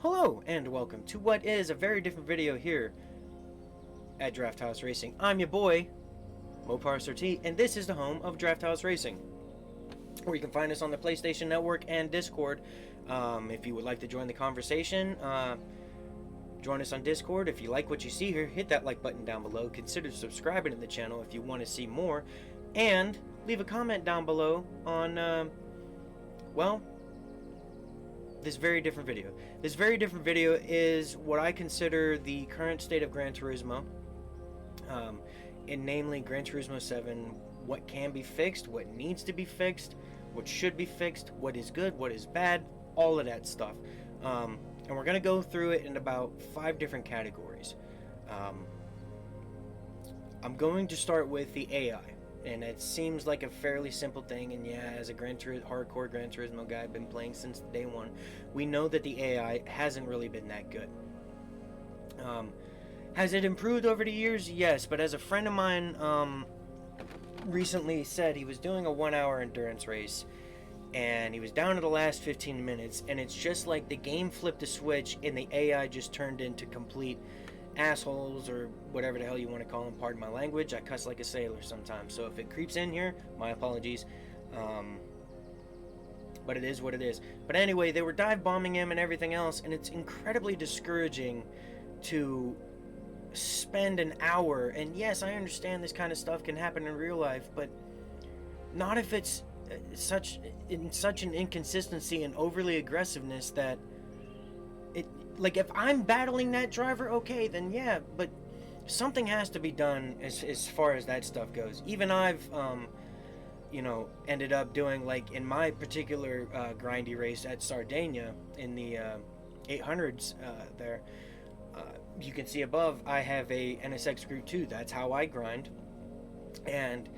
Hello and welcome to what is a very different video here at Draft House Racing. I'm your boy, MoparSRT, and this is the home of Draft House Racing, where you can find us on the PlayStation Network and Discord. If you would like to join the conversation, join us on Discord. If you like what you see here, hit that like button down below. Consider subscribing to the channel if you want to see more, and leave a comment down below on, this very different video. This very different video is what I consider the current state of Gran Turismo, and namely Gran Turismo 7, what can be fixed, what needs to be fixed, what should be fixed, what is good, what is bad, all of that stuff. And we're going to go through it in about 5 different categories. I'm going to start with the AI. And it seems like a fairly simple thing, and yeah, as a hardcore Gran Turismo guy, I've been playing since day one, we know that the AI hasn't really been that good. Has it improved over the years? Yes, but as a friend of mine recently said, he was doing a 1-hour endurance race, and he was down to the last 15 minutes, and it's just like the game flipped a switch, and the AI just turned into complete assholes, or whatever the hell you want to call them. Pardon my language, I cuss like a sailor sometimes, so if it creeps in here, my apologies. But it is what it is. But anyway, they were dive bombing him and everything else, and it's incredibly discouraging to spend an hour, and yes, I understand this kind of stuff can happen in real life, but not if it's such an inconsistency and overly aggressiveness that it, like, if I'm battling that driver, okay, then yeah, but something has to be done as far as that stuff goes. Even I've, ended up doing, like, in my particular grindy race at Sardinia in the 800s there, you can see above, I have a NSX Group 2. That's how I grind. And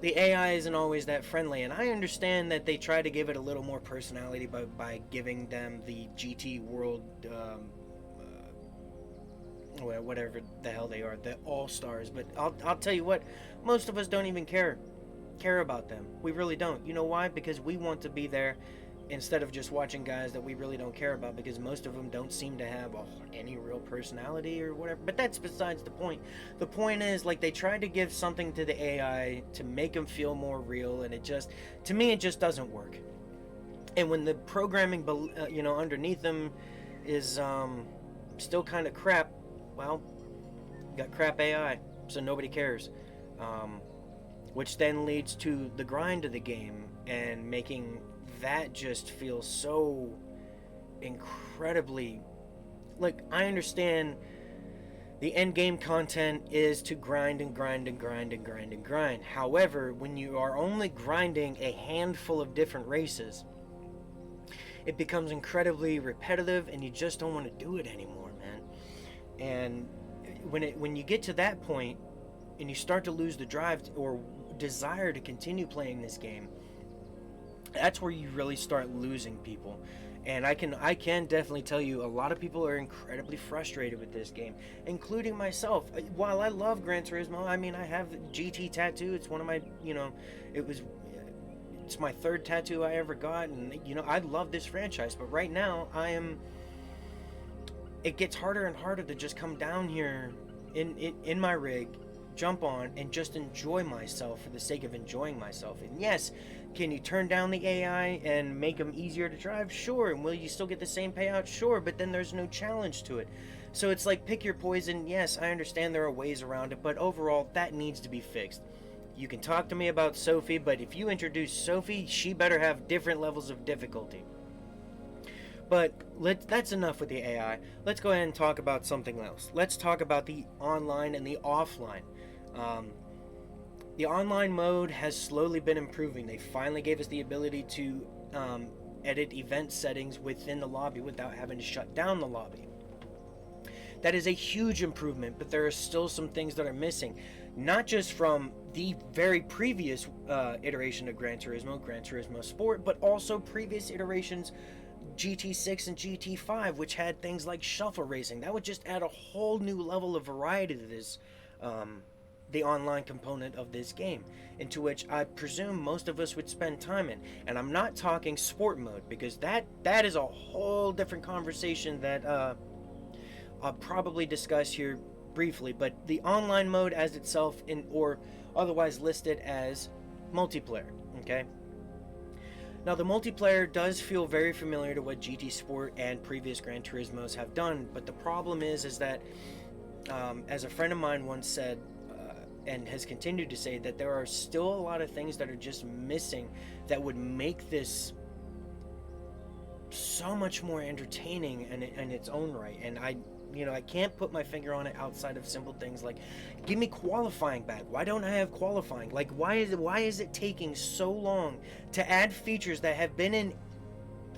the AI isn't always that friendly, and I understand that they try to give it a little more personality by giving them the GT World, whatever the hell they are, the All-Stars. But I'll tell you what, most of us don't even care about them. We really don't. You know why? Because we want to be there instead of just watching guys that we really don't care about, because most of them don't seem to have any real personality or whatever. But that's besides the point. The point is, like, they tried to give something to the AI to make them feel more real, and it just, to me, it just doesn't work. And when the programming, underneath them is still kind of crap, well, you got crap AI, so nobody cares. Which then leads to the grind of the game and making that just feels so incredibly, like, I understand the end game content is to grind and grind and grind and grind and grind. However, when you are only grinding a handful of different races, it becomes incredibly repetitive, and you just don't want to do it anymore, man. And when you get to that point and you start to lose the drive or desire to continue playing this game, that's where you really start losing people. And I can definitely tell you, a lot of people are incredibly frustrated with this game, including myself. While I love Gran Turismo, I mean, I have the GT tattoo. It's one of my, it's my 3rd tattoo I ever got, and I love this franchise. But right now, it gets harder and harder to just come down here in my rig, jump on, and just enjoy myself for the sake of enjoying myself. And yes, can you turn down the AI and make them easier to drive? Sure. And will you still get the same payout? Sure. But then there's no challenge to it. So it's like, pick your poison. Yes, I understand there are ways around it, but overall, that needs to be fixed. You can talk to me about Sophie, but if you introduce Sophie, she better have different levels of difficulty. But that's enough with the AI. Let's go ahead and talk about something else. Let's talk about the online and the offline. The online mode has slowly been improving. They finally gave us the ability to edit event settings within the lobby without having to shut down the lobby. That is a huge improvement, but there are still some things that are missing. Not just from the very previous iteration of Gran Turismo Sport, but also previous iterations, GT6 and GT5, which had things like shuffle racing. That would just add a whole new level of variety to this the online component of this game, into which I presume most of us would spend time in. And I'm not talking sport mode, because that is a whole different conversation that I'll probably discuss here briefly. But the online mode as itself, or otherwise listed as multiplayer, okay? Now, the multiplayer does feel very familiar to what GT Sport and previous Gran Turismos have done, but the problem is that, as a friend of mine once said, and has continued to say, that there are still a lot of things that are just missing that would make this so much more entertaining in its own right. And I can't put my finger on it outside of simple things like, give me qualifying back. Why don't I have qualifying? Like, why is it taking so long to add features that have been in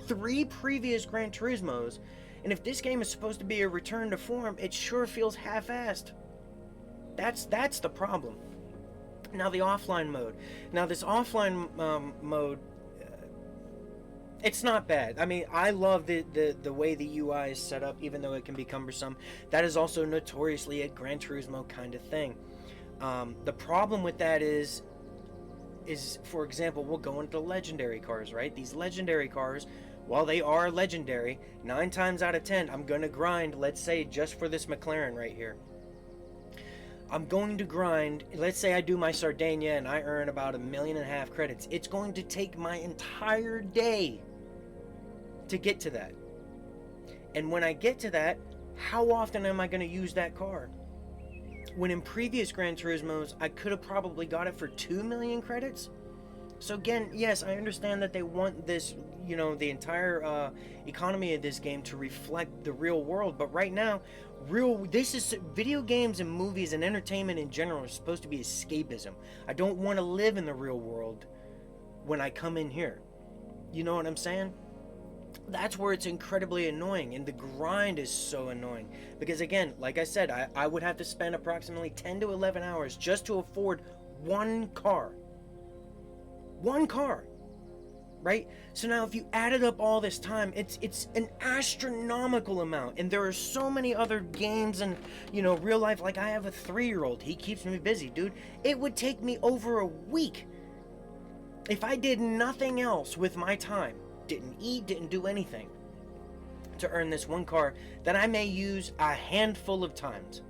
3 previous Gran Turismos? And if this game is supposed to be a return to form, it sure feels half-assed. That's the problem. Now, the offline mode. Now, this offline mode, it's not bad. I mean, I love the way the UI is set up, even though it can be cumbersome. That is also notoriously a Gran Turismo kind of thing. The problem with that is, for example, we'll go into legendary cars, right? These legendary cars, while they are legendary, 9 times out of 10, I'm going to grind, let's say, just for this McLaren right here. I'm going to grind, let's say I do my Sardinia and I earn about 1.5 million credits. It's going to take my entire day to get to that. And when I get to that, how often am I going to use that car? When in previous Gran Turismos, I could have probably got it for 2 million credits. So again, yes, I understand that they want this, the entire economy of this game to reflect the real world. But right now, video games and movies and entertainment in general are supposed to be escapism. I don't want to live in the real world when I come in here. You know what I'm saying? That's where it's incredibly annoying, and the grind is so annoying. Because again, like I said, I would have to spend approximately 10 to 11 hours just to afford one car. One car, right? So now if you added up all this time, it's an astronomical amount. And there are so many other games and, real life. Like, I have a 3-year-old. He keeps me busy, dude. It would take me over a week if I did nothing else with my time. Didn't eat, didn't do anything, to earn this one car that I may use a handful of times.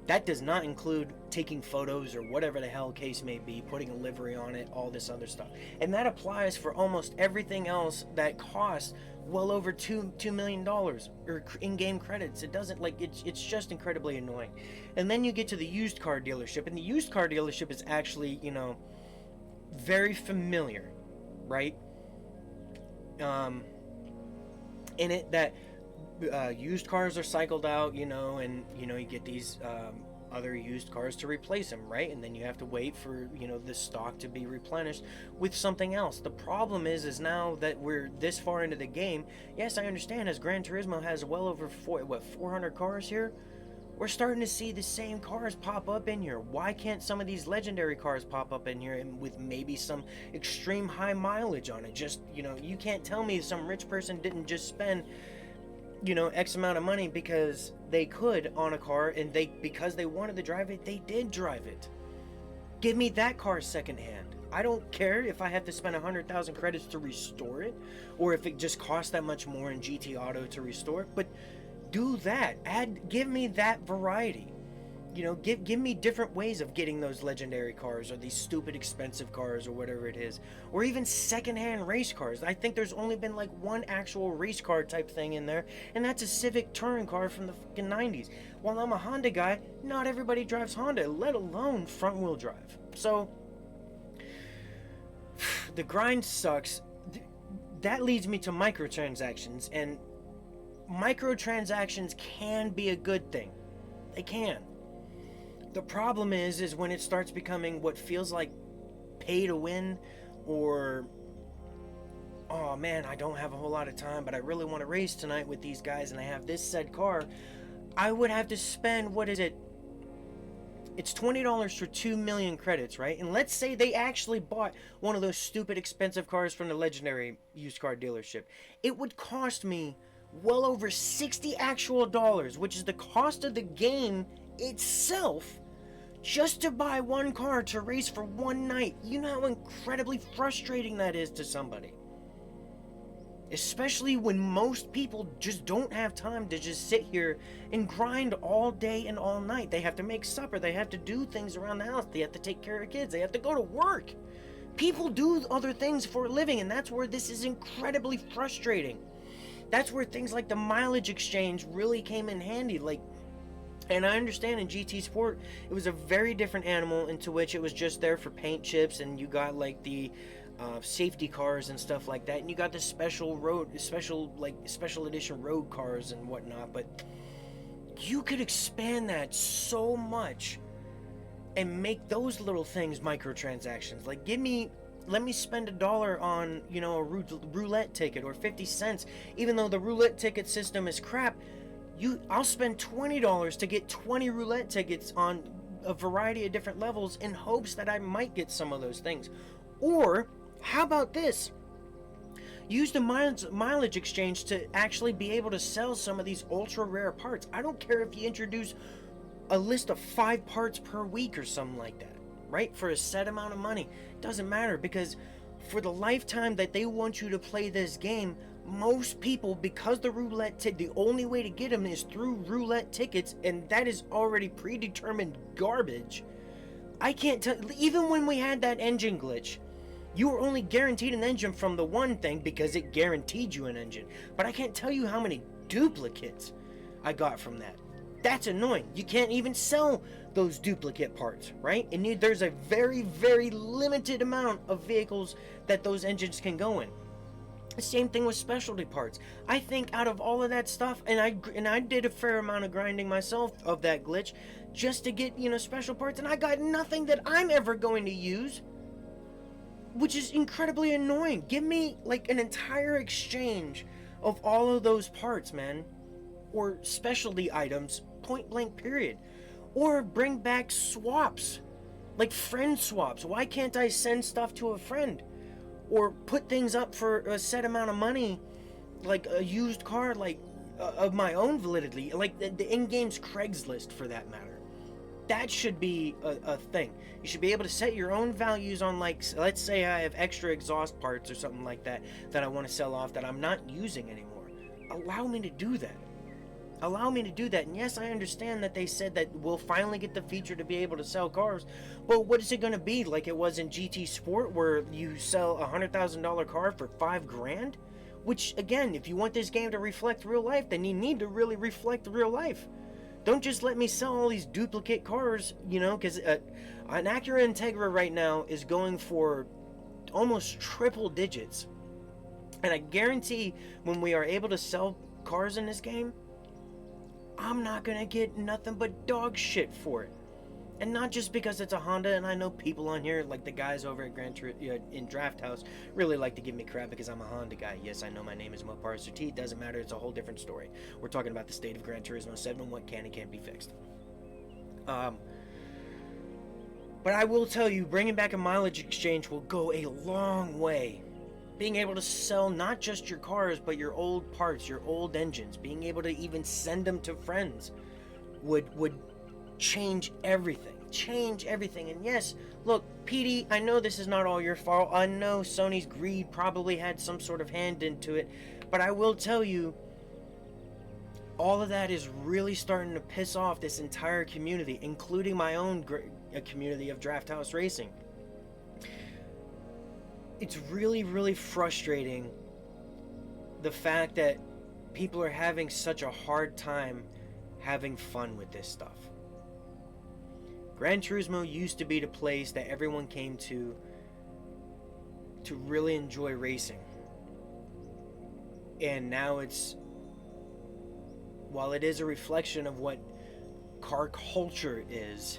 That does not include taking photos or whatever the hell case may be, putting a livery on it, all this other stuff. And that applies for almost everything else that costs well over $2 million or in-game credits. It doesn't, it's just incredibly annoying. And then you get to the used car dealership, and the used car dealership is actually, very familiar, right? In it that used cars are cycled out, and you get these other used cars to replace them, right? And then you have to wait for the stock to be replenished with something else. The problem is now that we're this far into the game, yes, I understand, as Gran Turismo has well over 400 cars here, we're starting to see the same cars pop up in here. Why can't some of these legendary cars pop up in here and with maybe some extreme high mileage on it? Just, you can't tell me some rich person didn't just spend X amount of money because they could on a car, and because they wanted to drive it, they did drive it. Give me that car secondhand. I don't care if I have to spend 100,000 credits to restore it, or if it just costs that much more in GT Auto to restore it, but do that. Give me that variety. Give me different ways of getting those legendary cars, or these stupid expensive cars, or whatever it is, or even secondhand race cars. I think there's only been one actual race car type thing in there, and that's a Civic touring car from the fucking 90s. While I'm a Honda guy, not everybody drives Honda, let alone front wheel drive. So the grind sucks. That leads me to microtransactions, and microtransactions can be a good thing. They can. The problem is when it starts becoming what feels like pay to win, or, oh man, I don't have a whole lot of time, but I really want to race tonight with these guys, and I have this said car. I would have to spend, what is it? It's $20 for 2 million credits, right? And let's say they actually bought one of those stupid expensive cars from the legendary used car dealership. It would cost me well over 60 actual dollars, which is the cost of the game itself, just to buy one car to race for one night. You know how incredibly frustrating that is to somebody. Especially when most people just don't have time to just sit here and grind all day and all night. They have to make supper. They have to do things around the house. They have to take care of kids. They have to go to work. People do other things for a living, and that's where this is incredibly frustrating. That's where things like the mileage exchange really came in handy. And I understand in GT Sport, it was a very different animal, into which it was just there for paint chips, and you got like the safety cars and stuff like that, and you got the special edition road cars and whatnot. But you could expand that so much and make those little things microtransactions. Like, let me spend $1 on, a roulette ticket, or 50 cents, even though the roulette ticket system is crap. I'll spend $20 to get 20 roulette tickets on a variety of different levels in hopes that I might get some of those things. Or how about this? Use the mileage exchange to actually be able to sell some of these ultra rare parts. I don't care if you introduce a list of 5 parts per week or something like that, right? For a set amount of money. It doesn't matter, because for the lifetime that they want you to play this game, most people, because the only way to get them is through roulette tickets, and that is already predetermined garbage. I can't tell, even when we had that engine glitch, you were only guaranteed an engine from the one thing because it guaranteed you an engine. But I can't tell you how many duplicates I got from that. That's annoying. You can't even sell those duplicate parts, right? And there's a very, very limited amount of vehicles that those engines can go in. The same thing with specialty parts. I think out of all of that stuff, and I did a fair amount of grinding myself of that glitch just to get, special parts, and I got nothing that I'm ever going to use, which is incredibly annoying. Give me like an entire exchange of all of those parts, man, or specialty items, point blank period. Or bring back swaps, like friend swaps. Why can't I send stuff to a friend? Or put things up for a set amount of money, like a used car, of my own validity, like the in-game's Craigslist, for that matter. That should be a thing. You should be able to set your own values on, like, let's say I have extra exhaust parts or something like that I want to sell off that I'm not using anymore. Allow me to do that. Allow me to do that. And yes, I understand that they said that we'll finally get the feature to be able to sell cars, but what is it going to be like it was in GT Sport, where you sell a $100,000 car for $5,000? Which, again, if you want this game to reflect real life, then you need to really reflect real life. Don't just let me sell all these duplicate cars, because an Acura Integra right now is going for almost triple digits. And I guarantee when we are able to sell cars in this game, I'm not gonna get nothing but dog shit for it. And not just because it's a Honda, and I know people on here, like the guys over at Gran Turismo in Draft House, really like to give me crap because I'm a Honda guy. Yes, I know my name is MoparSRT. It doesn't matter. It's a whole different story. We're talking about the state of Gran Turismo 7 and what can and can't be fixed. But I will tell you, bringing back a mileage exchange will go a long way. Being able to sell not just your cars, but your old parts, your old engines, being able to even send them to friends would change everything. And yes, look, PD, I know this is not all your fault. I know Sony's greed probably had some sort of hand into it, but I will tell you, all of that is really starting to piss off this entire community, including my own community of Draft House Racing. It's really, really frustrating, the fact that people are having such a hard time having fun with this stuff. Gran Turismo used to be the place that everyone came to really enjoy racing. And now while it is a reflection of what car culture is,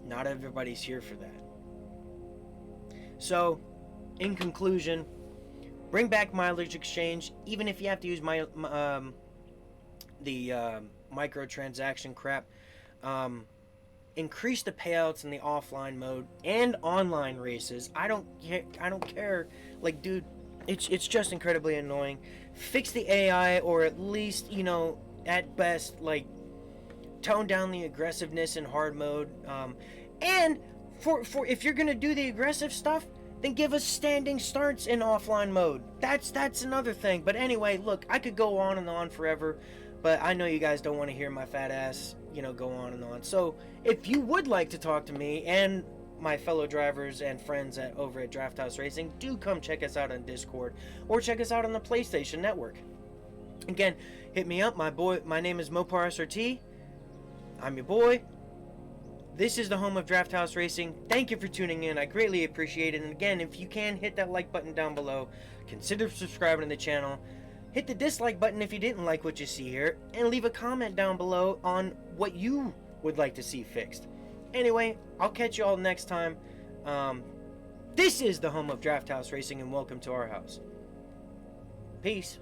not everybody's here for that. So, in conclusion, bring back mileage exchange, even if you have to use the microtransaction crap. Increase the payouts in the offline mode and online races. I don't care. Like, dude, it's just incredibly annoying. Fix the AI, or at least, at best, like, tone down the aggressiveness in hard mode. And for if you're gonna do the aggressive stuff, then give us standing starts in offline mode. That's another thing. But anyway, look, I could go on and on forever, but I know you guys don't want to hear my fat ass, go on and on. So if you would like to talk to me and my fellow drivers and friends over at Draft House Racing, do come check us out on Discord or check us out on the PlayStation Network. Again, hit me up. My name is MoparSRT. I'm your boy. This is the home of Draft House Racing. Thank you for tuning in. I greatly appreciate it. And again, if you can, hit that like button down below. Consider subscribing to the channel. Hit the dislike button if you didn't like what you see here. And leave a comment down below on what you would like to see fixed. Anyway, I'll catch you all next time. This is the home of Draft House Racing, and welcome to our house. Peace.